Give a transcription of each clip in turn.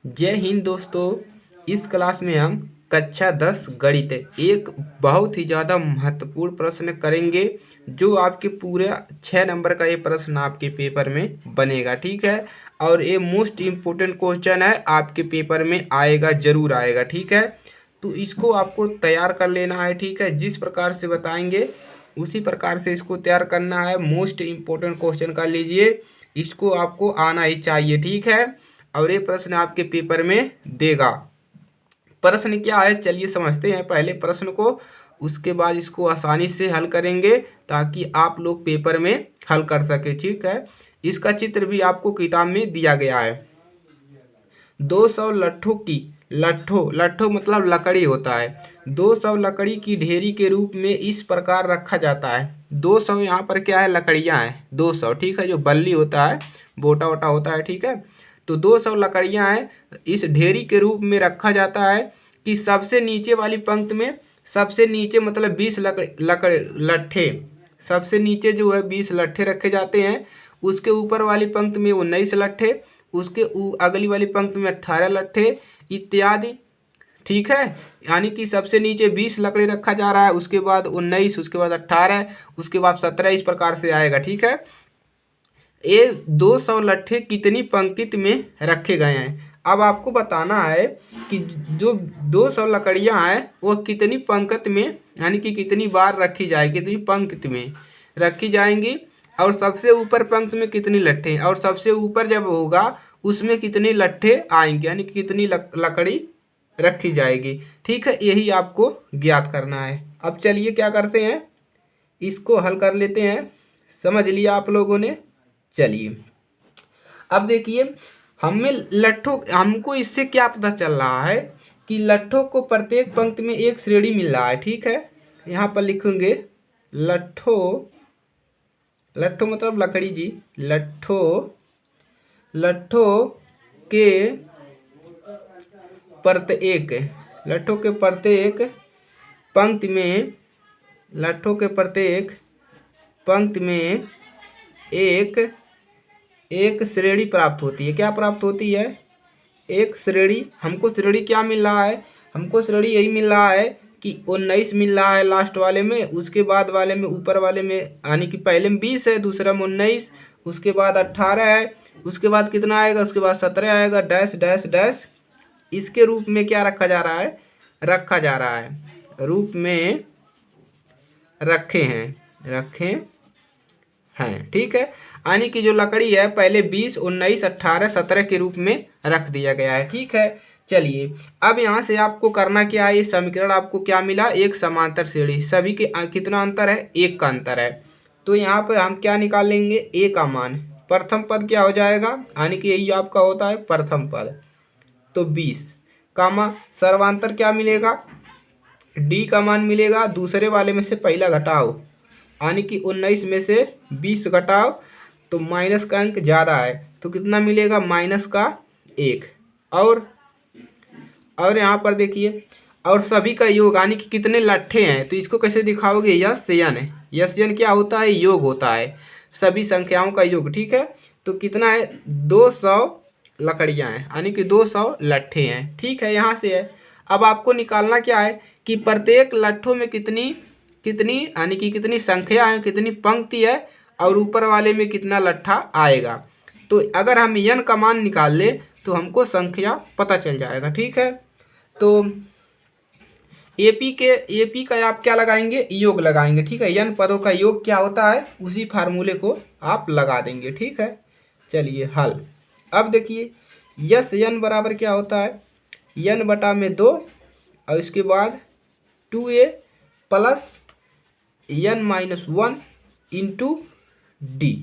जय हिंद दोस्तों। इस क्लास में हम कक्षा 10 गणित एक बहुत ही ज़्यादा महत्वपूर्ण प्रश्न करेंगे जो आपके पूरे 6 नंबर का ये प्रश्न आपके पेपर में बनेगा। ठीक है, और ये मोस्ट इम्पोर्टेंट क्वेश्चन है, आपके पेपर में आएगा, जरूर आएगा। ठीक है, तो इसको आपको तैयार कर लेना है। ठीक है, जिस प्रकार से बताएंगे उसी प्रकार से इसको तैयार करना है। मोस्ट इम्पोर्टेंट क्वेश्चन कर लीजिए, इसको आपको आना ही चाहिए। ठीक है, और ये प्रश्न आपके पेपर में देगा। प्रश्न क्या है चलिए समझते हैं पहले प्रश्न को, उसके बाद इसको आसानी से हल करेंगे ताकि आप लोग पेपर में हल कर सके। ठीक है, इसका चित्र भी आपको किताब में दिया गया है। 200 लट्ठों की, लट्ठों लट्ठों मतलब लकड़ी होता है। 200 लकड़ी की ढेरी के रूप में इस प्रकार रखा जाता है। 200 यहाँ पर क्या है, लकड़ियाँ हैं 200। ठीक है, जो बल्ली होता है, बोटा वोटा होता है। ठीक है, तो 200 लकड़ियाँ हैं, इस ढेरी के रूप में रखा जाता है कि सबसे नीचे वाली पंक्ति में, सबसे नीचे मतलब 20 लट्ठे, सबसे नीचे जो है 20 लट्ठे रखे जाते हैं। उसके ऊपर वाली पंक्ति में 19 लट्ठे, उसके अगली वाली पंक्ति में 18 लट्ठे इत्यादि। ठीक है, यानी कि सबसे नीचे 20 लकड़ी रखा जा रहा है, उसके बाद 19, उसके बाद 18, उसके बाद 17, इस प्रकार से आएगा। ठीक है, ये 200 लट्ठे कितनी पंक्ति में रखे गए हैं। अब आपको बताना है कि जो 200 लकड़ियां हैं वो कितनी पंक्ति में, यानी कि कितनी बार रखी जाएगी, कितनी पंक्ति में रखी जाएंगी, और सबसे ऊपर पंक्ति में कितनी लट्ठे, और सबसे ऊपर जब होगा उसमें कितने लट्ठे आएंगे, यानी कि कितनी लकड़ी रखी जाएगी। ठीक है, यही आपको ज्ञात करना है। अब चलिए क्या करते हैं, इसको हल कर लेते हैं। समझ लिया आप लोगों ने। चलिए अब देखिए, हमें लट्ठों, हमको इससे क्या पता चल रहा है कि लट्ठों को प्रत्येक पंक्ति में एक श्रेणी मिल रहा है। ठीक है, यहाँ पर लिखेंगे लट्ठों, लट्ठों मतलब लकड़ी जी, लट्ठों, लट्ठों के प्रत्येक, लट्ठों के प्रत्येक पंक्ति में, लट्ठों के प्रत्येक पंक्ति में एक एक श्रेणी प्राप्त होती है। क्या प्राप्त होती है, एक श्रेणी। हमको श्रेणी क्या मिल रहा है, हमको श्रेणी यही मिल रहा है कि 19 मिल रहा है लास्ट वाले में, उसके बाद वाले में, ऊपर वाले में, यानी कि पहले में 20 है, दूसरा में 19, उसके बाद 18 है, उसके बाद कितना आएगा, उसके बाद 17 आएगा, डैश डैश डैश। इसके रूप में क्या रखा जा रहा है, रखा जा रहा है, रूप में रखे हैं, रखे हैं। ठीक है, यानी कि जो लकड़ी है पहले 20, 19, 18, 17 के रूप में रख दिया गया है। ठीक है, चलिए अब यहाँ से आपको करना क्या है, ये समीकरण आपको क्या मिला, एक समांतर श्रेणी, सभी के कितना अंतर है, एक का अंतर है। तो यहाँ पर हम क्या निकाल लेंगे, ए का मान, प्रथम पद क्या हो जाएगा, यानी कि यही आपका होता है प्रथम पद, तो 20 कामा सर्वांतर क्या मिलेगा, डी का मान मिलेगा, दूसरे वाले में से पहला घटाओ, यानी कि 19 में से 20 घटाओ तो माइनस का अंक ज़्यादा है, तो कितना मिलेगा, माइनस का 1। और यहाँ पर देखिए, और सभी का योग, यानी कि कितने लट्ठे हैं, तो इसको कैसे दिखाओगे, यस यन, यस यन क्या होता है, योग होता है, सभी संख्याओं का योग। ठीक है, तो कितना है, 200 लकड़ियाँ हैं, यानी कि 200 लट्ठे हैं। ठीक है, यहाँ से है। अब आपको निकालना क्या है कि प्रत्येक लट्ठों में कितनी कितनी, यानी कि कितनी संख्या है, कितनी पंक्ति है, और ऊपर वाले में कितना लट्ठा आएगा। तो अगर हम यन का मान निकाल ले तो हमको संख्या पता चल जाएगा। ठीक है, तो एपी का आप क्या लगाएंगे, योग लगाएंगे। ठीक है, यन पदों का योग क्या होता है, उसी फार्मूले को आप लगा देंगे। ठीक है, चलिए हल। अब देखिए, यस यन बराबर क्या होता है, यन बटा में 2, और इसके बाद 2a plus n minus 1 into D.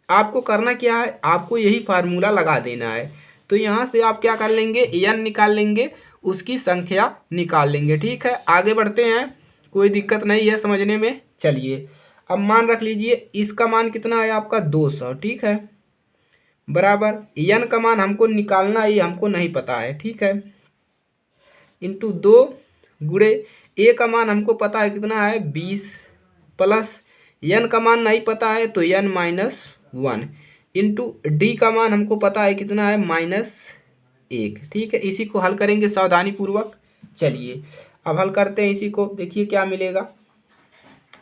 आपको करना क्या है, आपको यही फार्मूला लगा देना है। तो यहाँ से आप क्या कर लेंगे, n निकाल लेंगे, उसकी संख्या निकाल लेंगे। ठीक है, आगे बढ़ते हैं, कोई दिक्कत नहीं है समझने में। चलिए अब मान रख लीजिए, इसका मान कितना है आपका 200। ठीक है, बराबर n का मान हमको निकालना है, हमको नहीं पता है। ठीक है, इंटू 2 गुणे ए का मान हमको पता है कितना है 20, प्लस n का मान नहीं पता है तो n-1 इंटू डी का मान हमको पता है कितना है -1। 1। ठीक है, इसी को हल करेंगे सावधानी पूर्वक। चलिए अब हल करते हैं इसी को। देखिए क्या मिलेगा,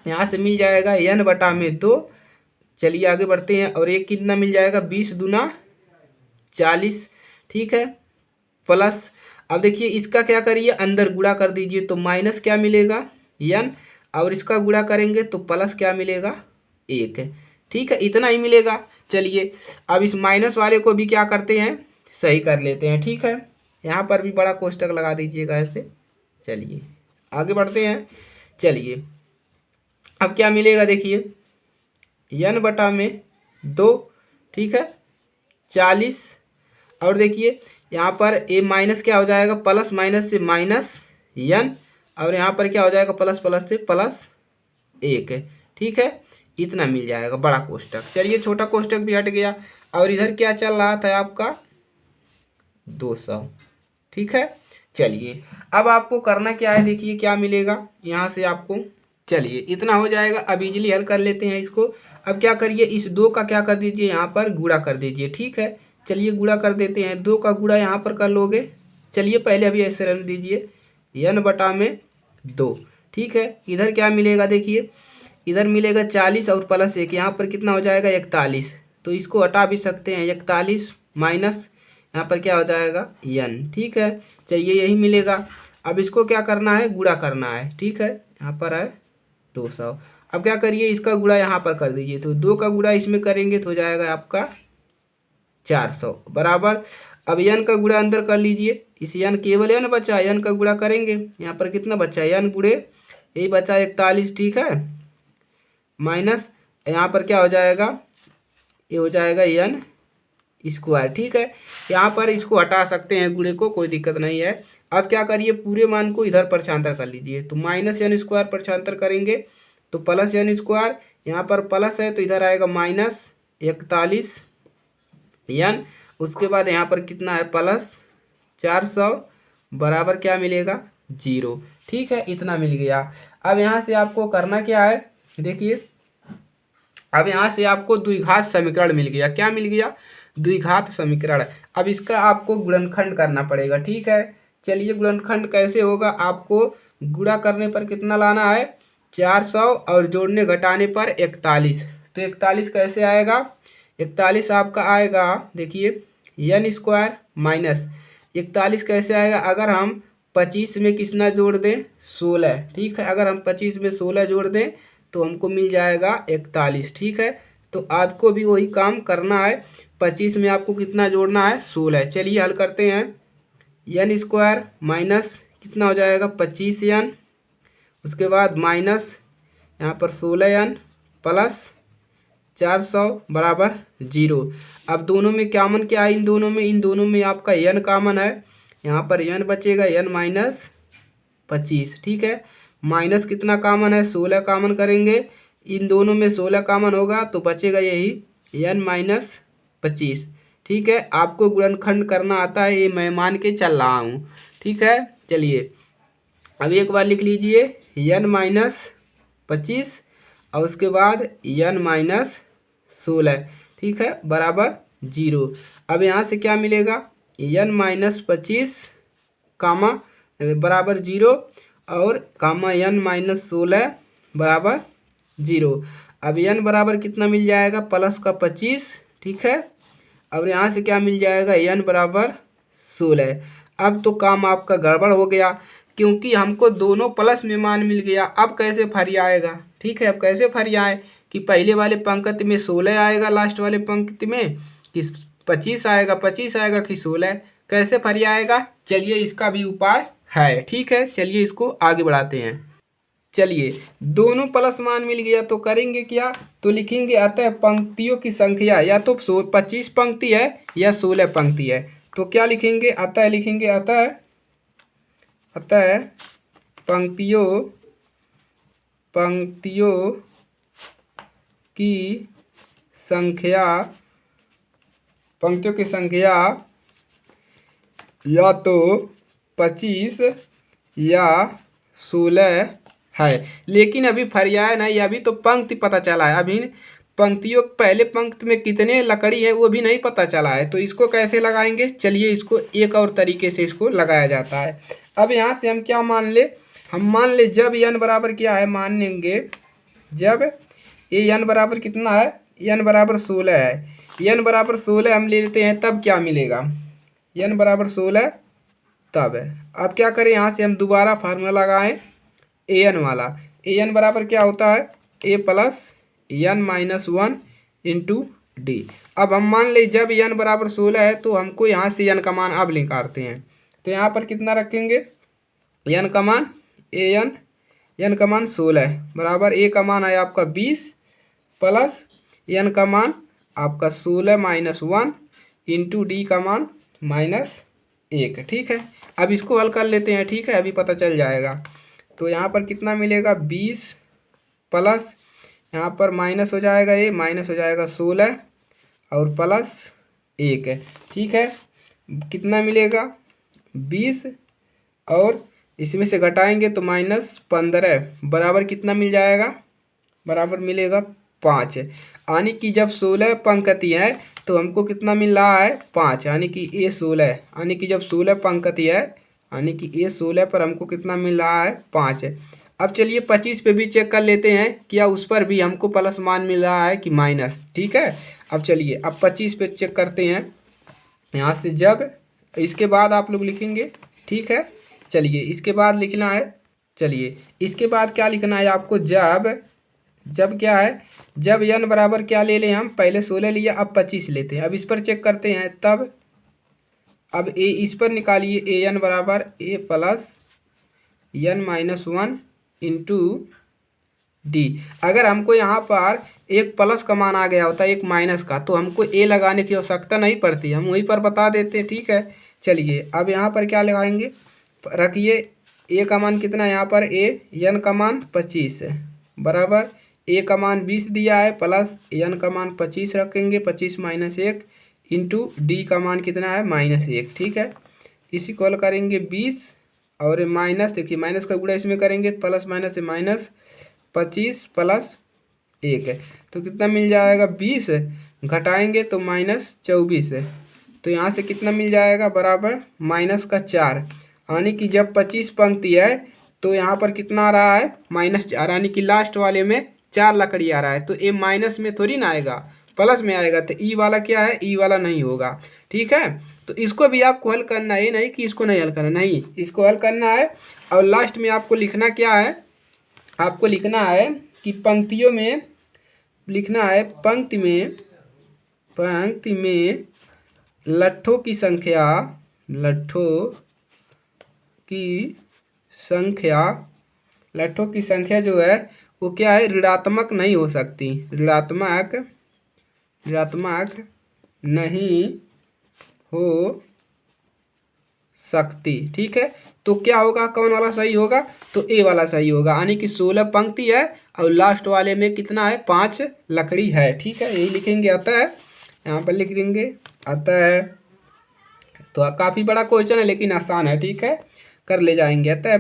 यहाँ से मिल जाएगा n बटा में 2। चलिए आगे बढ़ते हैं। और एक कितना मिल जाएगा, 20 दूना 40। ठीक है, प्लस अब देखिए इसका क्या करिए, अंदर गुणा कर दीजिए तो माइनस क्या मिलेगा n, और इसका गुणा करेंगे तो प्लस क्या मिलेगा 1। ठीक है, इतना ही मिलेगा। चलिए अब इस माइनस वाले को भी क्या करते हैं, सही कर लेते हैं। ठीक है, यहाँ पर भी बड़ा कोष्टक लगा दीजिएगा ऐसे। चलिए आगे बढ़ते हैं। चलिए अब क्या मिलेगा, देखिए n बटा में 2। ठीक है, 40। और देखिए यहाँ पर ए माइनस क्या हो जाएगा, प्लस माइनस से माइनस n, और यहाँ पर क्या हो जाएगा, प्लस प्लस से प्लस 1। ठीक है, इतना मिल जाएगा बड़ा कोष्टक। चलिए छोटा कोष्टक भी हट गया। और इधर क्या चल रहा था आपका 200। ठीक है, चलिए अब आपको करना क्या है, देखिए क्या मिलेगा यहाँ से आपको। चलिए इतना हो जाएगा। अब इजीली हल कर लेते हैं इसको। अब क्या करिए, इस 2 का क्या कर दीजिए, यहाँ पर गुणा कर दीजिए। ठीक है, चलिए गुणा कर देते हैं। 2 का गुणा यहाँ पर कर लोगे। चलिए पहले अभी ऐसे रहने दीजिए, n बटा में 2। ठीक है, इधर क्या मिलेगा, देखिए इधर मिलेगा 40 और प्लस 1, यहाँ पर कितना हो जाएगा 41। तो इसको हटा भी सकते हैं, 41 माइनस यहाँ पर क्या हो जाएगा n। ठीक है, चलिए यही मिलेगा। अब इसको क्या करना है, गुणा करना है। ठीक है, यहाँ पर है 200। अब क्या करिए, इसका गुणा यहाँ पर कर दीजिए। तो 2 का गुणा इसमें करेंगे तो हो जाएगा आपका 400 बराबर। अब n का गुणा अंदर कर लीजिए। इस n केवल n बचा, n का गुणा करेंगे, यहाँ पर कितना बचा, n गुणे यही बचा 41। ठीक है, माइनस यहाँ पर क्या हो जाएगा, ये हो जाएगा n स्क्वायर। ठीक है, यहाँ पर इसको हटा सकते हैं गुणे को, कोई दिक्कत नहीं है। अब क्या करिए, पूरे मान को इधर परछांतर कर लीजिए। तो माइनस n स्क्वायर परछांतर करेंगे तो प्लस n स्क्वायर, यहाँ पर प्लस है तो इधर आएगा माइनस 41 n। उसके बाद यहाँ पर कितना है, प्लस 400 बराबर क्या मिलेगा 0। ठीक है, इतना मिल गया। अब यहाँ से आपको करना क्या है, देखिए अब यहाँ से आपको द्विघात समीकरण मिल गया। क्या मिल गया, द्विघात समीकरण। अब इसका आपको गुणनखंड करना पड़ेगा। ठीक है, चलिए गुणनखंड कैसे होगा, आपको गुणा करने पर कितना लाना है 400 और जोड़ने घटाने पर 41। तो 41 कैसे आएगा, 41 आपका आएगा, देखिए n स्क्वायर माइनस 41 कैसे आएगा, अगर हम 25 में कितना जोड़ दें 16। ठीक है, अगर हम 25 में 16 जोड़ दें तो हमको मिल जाएगा 41। ठीक है, तो आपको भी वही काम करना है। 25 में आपको कितना जोड़ना है 16। चलिए हल करते हैं। n स्क्वायर माइनस कितना हो जाएगा 25n, उसके बाद माइनस यहाँ पर 16n प्लस 400 बराबर 0। अब दोनों में कॉमन क्या है, इन दोनों में आपका n कॉमन है, यहाँ पर n बचेगा n माइनस 25। ठीक है, माइनस कितना कॉमन है 16 कॉमन करेंगे, इन दोनों में 16 कॉमन होगा तो बचेगा यही n माइनस 25। ठीक है, आपको गुणनखंड करना आता है, ये मैं मान के चल रहा हूँ। ठीक है, चलिए अब एक बार लिख लीजिए n माइनस 25 और उसके बाद n माइनस 16। ठीक है, बराबर 0। अब यहाँ से क्या मिलेगा, n माइनस 25 कामा बराबर 0 और कामा n माइनस 16 बराबर 0। अब n बराबर कितना मिल जाएगा, प्लस का 25। ठीक है, अब यहाँ से क्या मिल जाएगा, n बराबर 16। अब तो काम आपका गड़बड़ हो गया, क्योंकि हमको दोनों प्लस में मान मिल गया। अब कैसे फरियाएगा, ठीक है, अब कैसे फरियाए कि पहले वाले पंक्ति में 16 आएगा, लास्ट वाले पंक्ति में कि 25 आएगा, 25 आएगा कि 16, कैसे फरियाएगा। चलिए इसका भी उपाय है। ठीक है, चलिए इसको आगे बढ़ाते हैं। चलिए दोनों प्लस मान मिल गया तो करेंगे क्या, तो लिखेंगे अतः पंक्तियों की संख्या या तो 25 पंक्ति है या 16 पंक्ति है। तो क्या लिखेंगे, अतः लिखेंगे अतः पंक्तियों की संख्या या तो 25 या 16 है। लेकिन अभी फरियाय नहीं, अभी तो पंक्ति पता चला है, अभी पंक्तियों पहले पंक्ति में कितने लकड़ी है वो भी नहीं पता चला है, तो इसको कैसे लगाएंगे, चलिए इसको एक और तरीके से इसको लगाया जाता है। अब यहाँ से हम क्या मान ले, हम मान ले जब n बराबर क्या है, मान लेंगे जब ये n बराबर कितना है, n बराबर 16 है, n बराबर 16 हम ले लेते हैं, तब क्या मिलेगा, n बराबर 16 तब है। अब क्या करें, यहाँ से हम दोबारा फार्मूला लगाएं an वाला, an बराबर क्या होता है, a plus n minus 1 into D. अब हम मान ले जब n बराबर 16 है तो हमको यहाँ से n का मान अब निकालते हैं, तो यहाँ पर कितना रखेंगे, n का मान n का मान 16 बराबर a का मान है आपका 20 प्लस n का मान आपका 16 माइनस 1 इंटू डी का मान -1। ठीक है, अब इसको हल कर लेते हैं, ठीक है, अभी पता चल जाएगा। तो यहाँ पर कितना मिलेगा 20 प्लस यहाँ पर माइनस हो जाएगा, ये माइनस हो जाएगा 16 और प्लस 1 है। ठीक है, कितना मिलेगा 20 और इसमें से घटाएंगे तो -15 बराबर कितना मिल जाएगा, बराबर मिलेगा 5। यानी कि जब 16 पंक्ति है तो हमको कितना मिल रहा है 5, यानी कि ये 16, यानी कि जब 16 पंक्ति है यानी कि ये 16 पर हमको कितना मिल रहा है 5 है। अब चलिए 25 पे भी चेक कर लेते हैं, क्या उस पर भी हमको प्लस मान मिल रहा है कि माइनस। ठीक है, अब चलिए अब 25 पे चेक करते हैं, यहाँ से जब इसके बाद आप लोग लिखेंगे। ठीक है, चलिए इसके बाद लिखना है, चलिए इसके बाद क्या लिखना है आपको, जब क्या है, जब n बराबर क्या ले लें, हम पहले 16 लिया अब 25 लेते हैं। अब इस पर चेक करते हैं, तब अब a इस पर निकालिए, a n बराबर a plus n minus 1 into D. अगर हमको यहाँ पर एक प्लस का मान आ गया होता है एक माइनस का, तो हमको ए लगाने की आवश्यकता नहीं पड़ती, हम वहीं पर बता देते हैं। ठीक है, चलिए अब यहाँ पर क्या लगाएंगे, रखिए ए का मान कितना है, यहाँ पर एन का मान 25 है बराबर ए का मान 20 दिया है प्लस एन का मान 25 रखेंगे, 25 माइनस 1 इंटू डी का मान कितना है -1। ठीक है, इसी को हल करेंगे 20 और माइनस, देखिए माइनस का गुणा इसमें करेंगे, प्लस माइनस से माइनस 25 प्लस 1 है, तो कितना मिल जाएगा 20 घटाएंगे तो -24 है, तो यहाँ से कितना मिल जाएगा बराबर -4। यानी कि जब 25 पंक्ति है तो यहाँ पर कितना आ रहा है -4, यानी कि लास्ट वाले में 4 लकड़ी आ रहा है, तो ये माइनस में थोड़ी ना आएगा, प्लस में आएगा, तो ई वाला क्या है, ई वाला नहीं होगा। ठीक है, तो इसको भी आपको हल करना है, नहीं कि इसको नहीं हल करना, नहीं इसको हल करना है। और लास्ट में आपको लिखना क्या है, आपको लिखना है कि पंक्तियों में लिखना है, पंक्ति में लट्ठों की संख्या जो है वो क्या है, ऋणात्मक नहीं हो सकती, ऋणात्मक नहीं हो सकती। ठीक है, तो क्या होगा, कौन वाला सही होगा, तो ए वाला सही होगा, यानी कि 16 पंक्ति है और लास्ट वाले में कितना है 5 लकड़ी है। ठीक है, यही लिखेंगे, अतः यहाँ पर लिख देंगे अतः, तो काफ़ी बड़ा क्वेश्चन है लेकिन आसान है। ठीक है, कर ले जाएंगे, अतः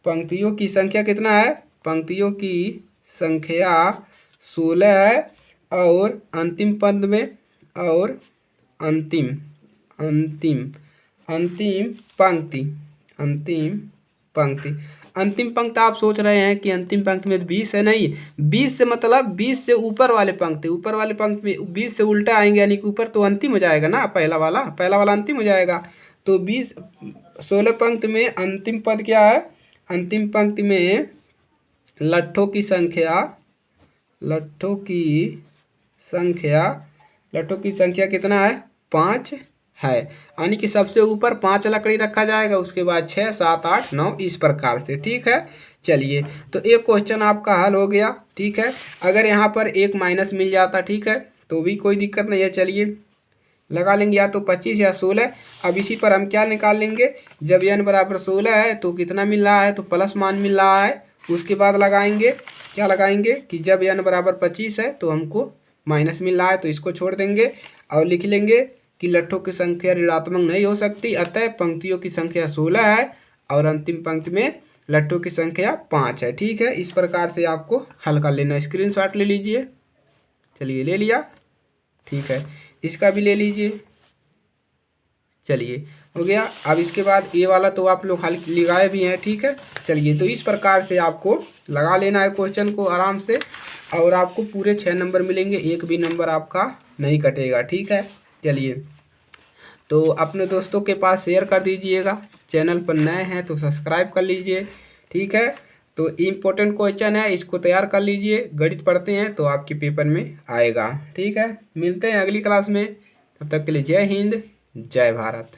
पंक्तियों की संख्या कितना है, पंक्तियों की संख्या 16 है और अंतिम पद में और अंतिम पंक्ति आप सोच रहे हैं कि अंतिम पंक्ति में 20 है, नहीं 20 से मतलब 20 से ऊपर वाले पंक्ति में 20 से उल्टा आएंगे, यानी कि ऊपर तो अंतिम हो जाएगा ना, पहला वाला अंतिम हो जाएगा, तो 16 पंक्ति में अंतिम पद क्या है, अंतिम पंक्ति में लट्ठों की संख्या कितना है 5 है, यानी कि सबसे ऊपर 5 लकड़ी रखा जाएगा, उसके बाद 6 7 8 9 इस प्रकार से। ठीक है, चलिए तो एक क्वेश्चन आपका हल हो गया। ठीक है, अगर यहाँ पर एक माइनस मिल जाता, ठीक है, तो भी कोई दिक्कत नहीं है, चलिए लगा लेंगे या तो 25 या 16। अब इसी पर हम क्या निकाल लेंगे, जब n बराबर 16 है तो कितना मिल रहा है, तो प्लस मान मिल रहा है, उसके बाद लगाएंगे, क्या लगाएंगे कि जब n बराबर 25 है तो हमको माइनस मिल रहा है, तो इसको छोड़ देंगे और लिख लेंगे कि लट्ठों की संख्या ऋणात्मक नहीं हो सकती, अतः पंक्तियों की संख्या 16 है और अंतिम पंक्ति में लट्टू की संख्या 5 है। ठीक है, इस प्रकार से आपको हल कर लेना। स्क्रीनशॉट ले लीजिए। चलिए ले लिया। ठीक है, इसका भी ले लीजिए। चलिए हो गया। अब इसके बाद ये वाला तो आप लोग हल लगाए भी हैं। ठीक है, चलिए तो इस प्रकार से आपको लगा लेना है क्वेश्चन को आराम से, और आपको पूरे 6 नंबर मिलेंगे, एक भी नंबर आपका नहीं कटेगा। ठीक है, चलिए तो अपने दोस्तों के पास शेयर कर दीजिएगा। चैनल पर नए हैं तो सब्सक्राइब कर लीजिए। ठीक है, तो इम्पोर्टेंट क्वेश्चन है, इसको तैयार कर लीजिए। गणित पढ़ते हैं तो आपके पेपर में आएगा। ठीक है, मिलते हैं अगली क्लास में। तब तक के लिए जय हिंद, जय भारत।